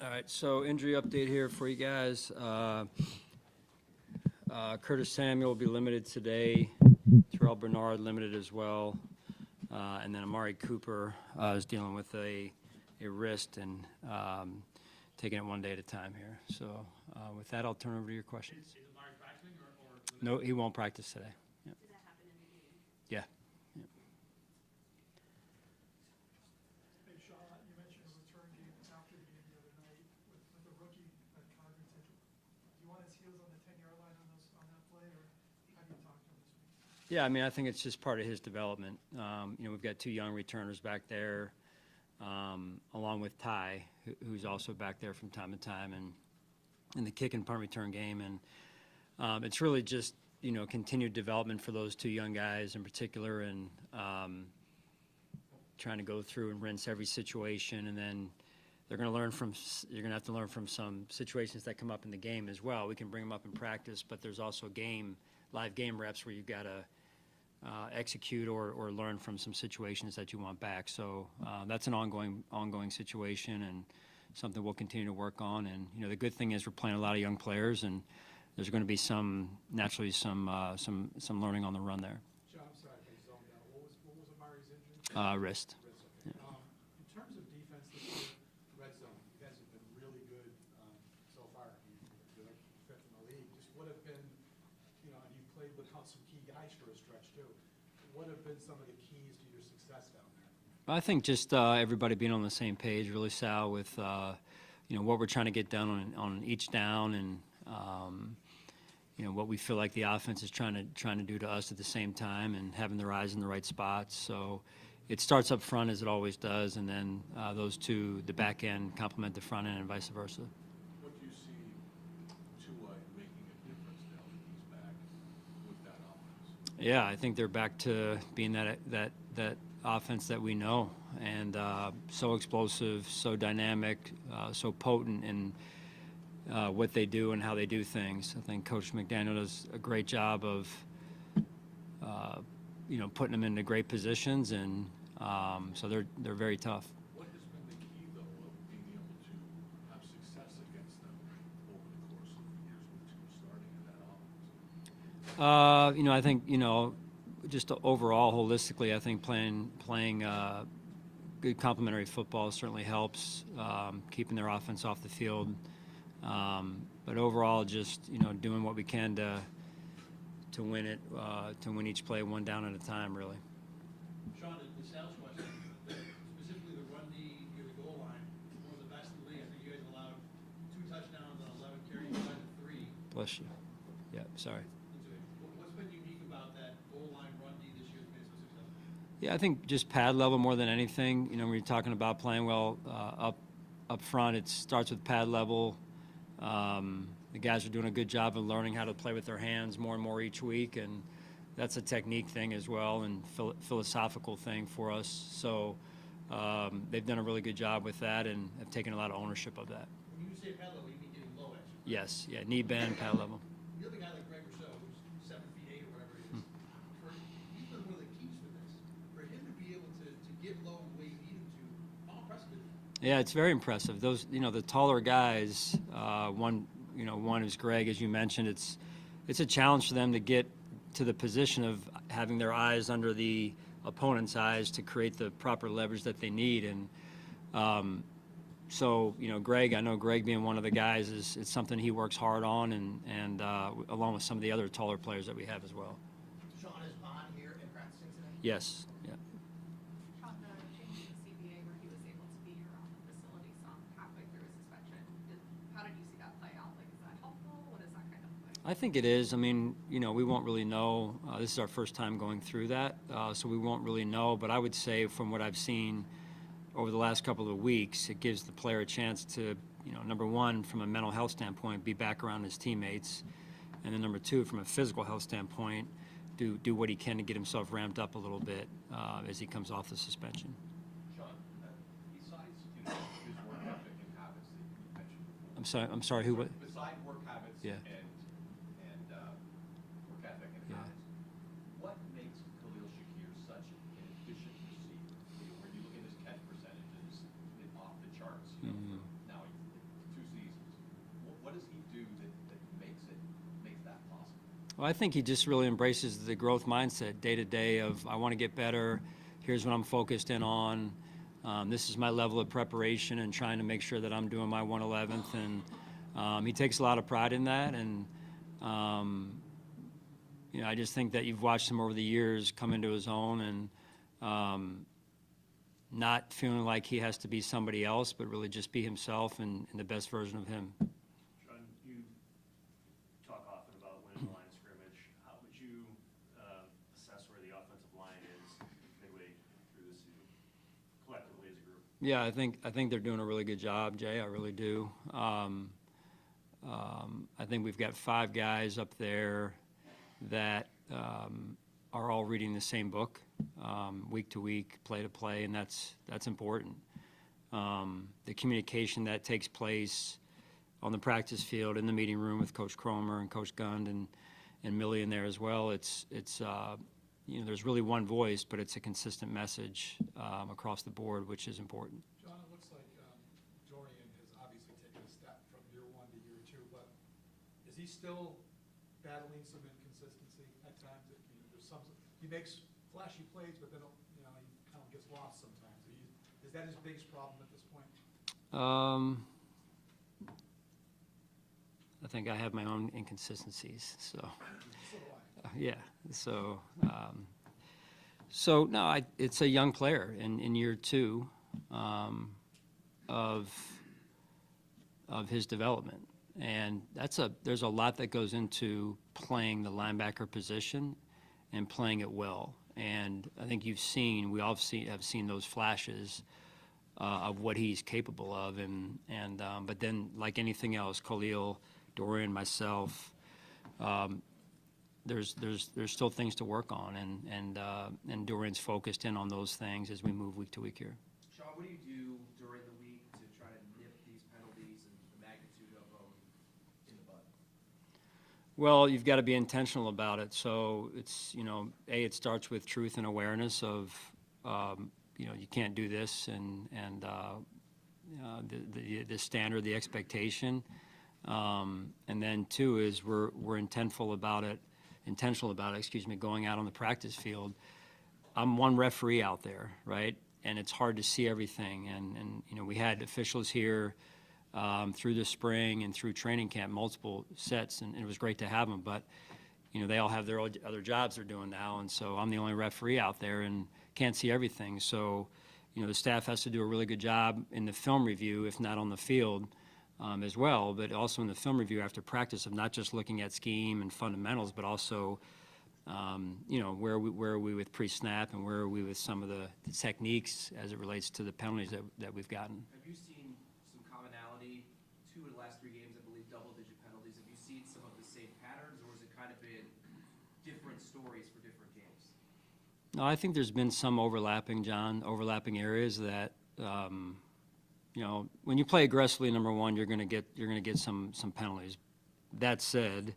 All right. So injury update here for you guys. Curtis Samuel will be limited today. Terrell Bernard limited as well. And then Amari Cooper is dealing with a wrist and taking it one day at a time here. So with that, I'll turn over to your questions. Is Amari practicing or No, he won't practice today. Yep. Did that happen in the game? Yeah. Yep. Hey, Sean, you mentioned a return game after the game the other night with a rookie at Cognitive. Do you want his heels on the 10-yard line on that play, or how do you talk to him this week? Yeah, I mean, I think it's just part of his development. We've got two young returners back there, along with Ty, who's also back there from time to time, and in the kick and punt return game. And it's really just, continued development for those two young guys in particular, and trying to go through and rinse every situation, and then you're going to have to learn from some situations that come up in the game as well. We can bring them up in practice, but there's also live game reps where you've got to execute or learn from some situations that you want back. So that's an ongoing situation and something we'll continue to work on. And the good thing is we're playing a lot of young players, and there's going to be naturally some learning on the run there. John, I'm sorry, I zoned out. What was Amari's injury? Wrist. Okay. In terms of defense this year, red zone, you guys have been really good so far. You're like fifth in the league. Just what have been, and you've played with some key guys for a stretch too. What have been some of the keys to your success down there? I think just everybody being on the same page, really, Sal, with what we're trying to get done on each down, and what we feel like the offense is trying to do to us at the same time, and having their eyes in the right spots. So it starts up front as it always does, and then those two, the back end, complement the front end, and vice versa. What do you Yeah, I think they're back to being that offense that we know, and so explosive, so dynamic, so potent in what they do and how they do things. I think Coach McDaniel does a great job of putting them into great positions, and so they're very tough. What has been the key, though, of being able to have success against them over the course of years with two starting in that offense? I think just overall, holistically, I think playing good complementary football certainly helps, keeping their offense off the field. But overall, just doing what we can to win it, to win each play one down at a time, really. Sean, the sales question, specifically the run D near the goal line, one of the best in the league. I think you guys allowed 2 touchdowns on 11 carries, 3. Bless you. Yeah, sorry. What's been unique about that goal line run D this year that's made it so successful? Yeah, I think just pad level more than anything. When you're talking about playing well up front, it starts with pad level. The guys are doing a good job of learning how to play with their hands more and more each week, and that's a technique thing as well and philosophical thing for us. So they've done a really good job with that and have taken a lot of ownership of that. When you say pad level, you mean getting low, actually. Yes, yeah, knee bend, pad level. You have a guy like Greg Rousseau, who's 7 feet 8 or whatever it is. He's been one of the keys for this. For him to be able to get low the way you need him to, how impressive is it? Yeah, it's very impressive. Those, the taller guys, one is Greg, as you mentioned. It's a challenge for them to get to the position of having their eyes under the opponent's eyes to create the proper leverage that they need. And so, Greg, I know Greg being one of the guys it's something he works hard on, and along with some of the other taller players that we have as well. Sean, is Bond here and practicing today? Yes, yeah. On the change in the CBA where he was able to be here on the facility some halfway through his suspension, how did you see that play out? Like, is that helpful? What is that kind of like? I think it is. I mean, we won't really know. This is our first time going through that, so we won't really know. But I would say from what I've seen over the last couple of weeks, it gives the player a chance to, number one, from a mental health standpoint, be back around his teammates. And then number two, from a physical health standpoint, do what he can to get himself ramped up a little bit as he comes off the suspension. Sean, besides his work ethic and habits that you mentioned before. I'm sorry, who? What? Besides work habits Yeah. and work ethic and Yeah. habits, what makes Khalil Shakir such an efficient receiver? When you look at his catch percentages, they're off the charts. Now, 2 seasons. What does he do that makes that possible? Well, I think he just really embraces the growth mindset day to day of I want to get better. Here's what I'm focused in on. This is my level of preparation and trying to make sure that I'm doing my 111th. And he takes a lot of pride in that. And, I just think that you've watched him over the years come into his own and not feeling like he has to be somebody else, but really just be himself and the best version of him. Sean, you talk often about winning the line of scrimmage. How would you assess where the offensive line is midway through the season, collectively as a group? Yeah, I think they're doing a really good job, Jay. I really do. I think we've got 5 guys up there that are all reading the same book, week to week, play to play, and that's important. The communication that takes place on the practice field, in the meeting room with Coach Cromer and Coach Gund and Millie in there as well. It's there's really one voice, but it's a consistent message across the board, which is important. John, it looks like Dorian has obviously taken a step from year 1 to year 2, but is he still battling some inconsistency at times? There's he makes flashy plays, but then he kind of gets lost sometimes. Is that his biggest problem at this point? I think I have my own inconsistencies, so. So do I. Yeah. So no, it's a young player in year 2 of his development, and there's a lot that goes into playing the linebacker position and playing it well. And I think we all have seen those flashes of what he's capable of, but then like anything else, Khalil, Dorian, myself. there's still things to work on, and Dorian's focused in on those things as we move week to week here. Sean, what do you do during the week to try to nip these penalties and the magnitude of them in the bud? Well, you've got to be intentional about it. So it's, it starts with truth and awareness of, you can't do this, and the standard, the expectation. And then two is we're intentional about it, going out on the practice field. I'm one referee out there, right? And it's hard to see everything. And we had officials here through the spring and through training camp, multiple sets, and it was great to have them. But, they all have their other jobs they're doing now, and so I'm the only referee out there and can't see everything. So, the staff has to do a really good job in the film review, if not on the field as well, but also in the film review after practice of not just looking at scheme and fundamentals, but also, where are we with pre-snap and where are we with some of the techniques as it relates to the penalties that we've gotten. Have you seen some commonality? 2 of the last 3 games, I believe, double-digit penalties. Have you seen some of the same patterns, or has it kind of been different stories for different games? No, I think there's been some overlapping areas that, when you play aggressively, number one, you're going to get some penalties. That said,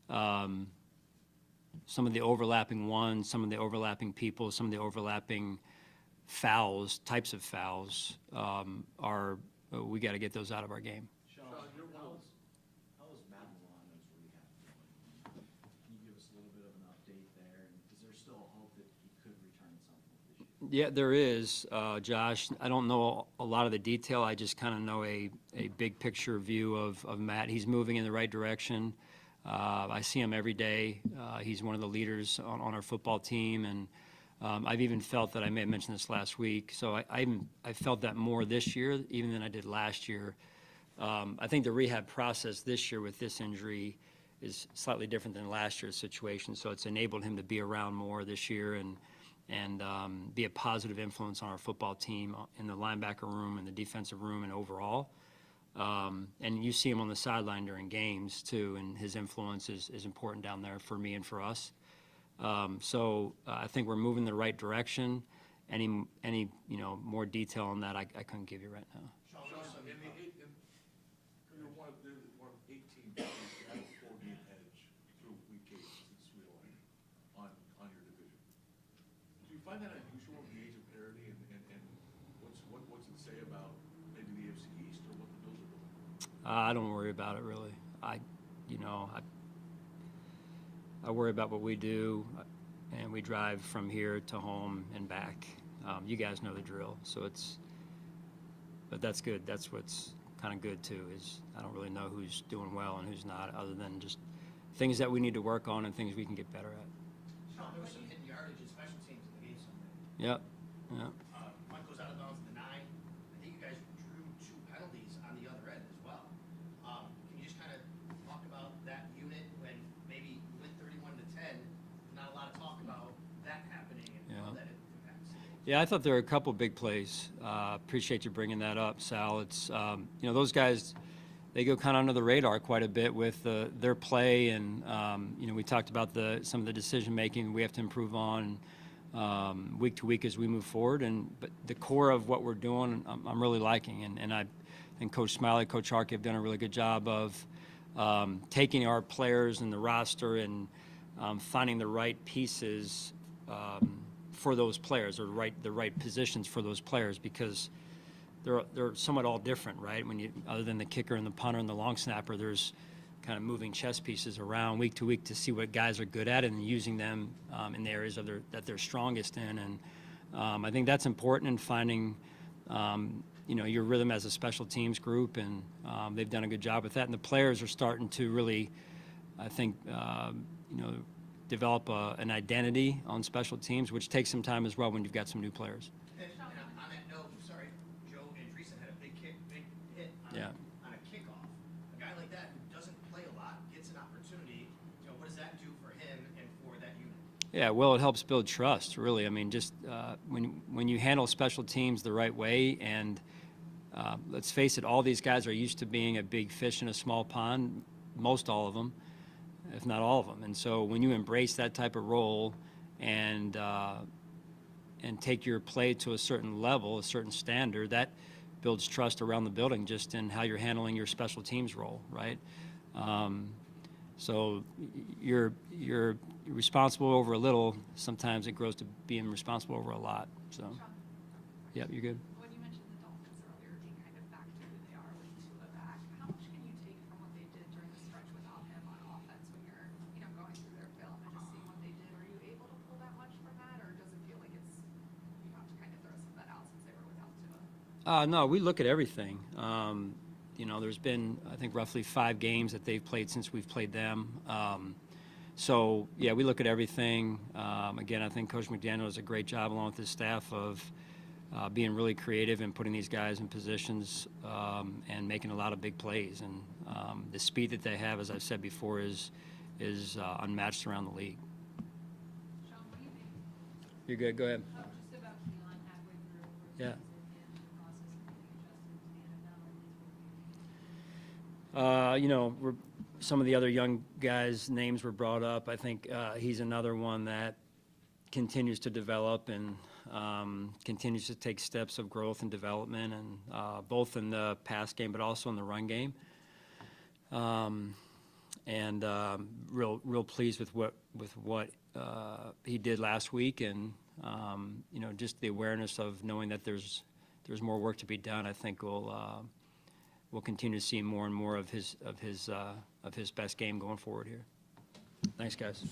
some of the overlapping ones, some of the overlapping people, some of the overlapping types of fouls, we got to get those out of our game. Sean, how is Madelon's rehab going? Can you give us a little bit of an update there? And is there still a hope that he could return at some point this year? Yeah, there is, Josh. I don't know a lot of the detail. I just kind of know a big picture view of Matt. He's moving in the right direction. I see him every day. He's one of the leaders on our football team, and I've even felt that, I may have mentioned this last week, so I felt that more this year even than I did last year. I think the rehab process this year with this injury is slightly different than last year's situation, so it's enabled him to be around more this year and be a positive influence on our football team in the linebacker room and the defensive room and overall. And you see him on the sideline during games too, and his influence is important down there for me and for us. So I think we're moving in the right direction. Any more detail on that I couldn't give you right now. Sean, you're one of 8 teams that have a 4-game edge through week 8 since Sweet on your division. Do you find that unusual in the age of parity, and what's it say about maybe the AFC East or what the Bills are doing? I don't worry about it really. I worry about what we do, and we drive from here to home and back. You guys know the drill, but that's good. That's what's kind of good too, is I don't really know who's doing well and who's not, other than just things that we need to work on and things we can get better at. Sean, there was some hidden yardage in special teams in the game Sunday. Yep. One goes out of bounds to the 9. I think you guys drew 2 penalties on the other end as well. Can you just kind of talk about that unit when maybe you went 31-10, not a lot of talk about that happening and how that impacts the game? Yeah, I thought there were a couple big plays. Appreciate you bringing that up, Sal. It's those guys, they go kind of under the radar quite a bit with their play, and we talked about some of the decision making we have to improve on week to week as we move forward. But the core of what we're doing, I'm really liking, and I think Coach Smiley, Coach Harkey have done a really good job of taking our players and the roster and finding the right pieces for those players, or the right positions for those players, because they're somewhat all different, right? Other than the kicker and the punter and the long snapper, there's kind of moving chess pieces around week to week to see what guys are good at and using them in the areas that they're strongest in. And I think that's important in finding your rhythm as a special teams group, and they've done a good job with that. And the players are starting to really, I think, develop an identity on special teams, which takes some time as well when you've got some new players. And on that note, sorry, Joe Andreessen had a big hit on a kickoff. A guy like that who doesn't play a lot gets an opportunity. What does that do for him and for that unit? Yeah, well, it helps build trust, really. I mean, just when you handle special teams the right way, and let's face it, all these guys are used to being a big fish in a small pond, most all of them. if not all of them. And so when you embrace that type of role and take your play to a certain level, a certain standard, that builds trust around the building just in how you're handling your special teams role, right? So you're responsible over a little. Sometimes it grows to being responsible over a lot. So, Sean, yep, you're good. when you mentioned the Dolphins earlier being kind of back to who they are with Tua back, how much can you take from what they did during the stretch without him on offense when you're, going through their film and just seeing what they did? Are you able to pull that much from that, or does it feel like it's, you have to kind of throw some of that out since they were without Tua? No, we look at everything. There's been, I think, roughly 5 games that they've played since we've played them. So, yeah, we look at everything. Again, I think Coach McDaniel does a great job along with his staff of being really creative and putting these guys in positions and making a lot of big plays. And the speed that they have, as I've said before, is unmatched around the league. Sean, what do you think? You're good. Go ahead. Just about Keon halfway through. Yeah. Versus in the process of getting adjusted to Some of the other young guys' names were brought up. I think he's another one that continues to develop and continues to take steps of growth and development, and both in the pass game but also in the run game. Real pleased with what he did last week, and just the awareness of knowing that there's more work to be done. I think we'll continue to see more and more of his best game going forward here. Thanks, guys.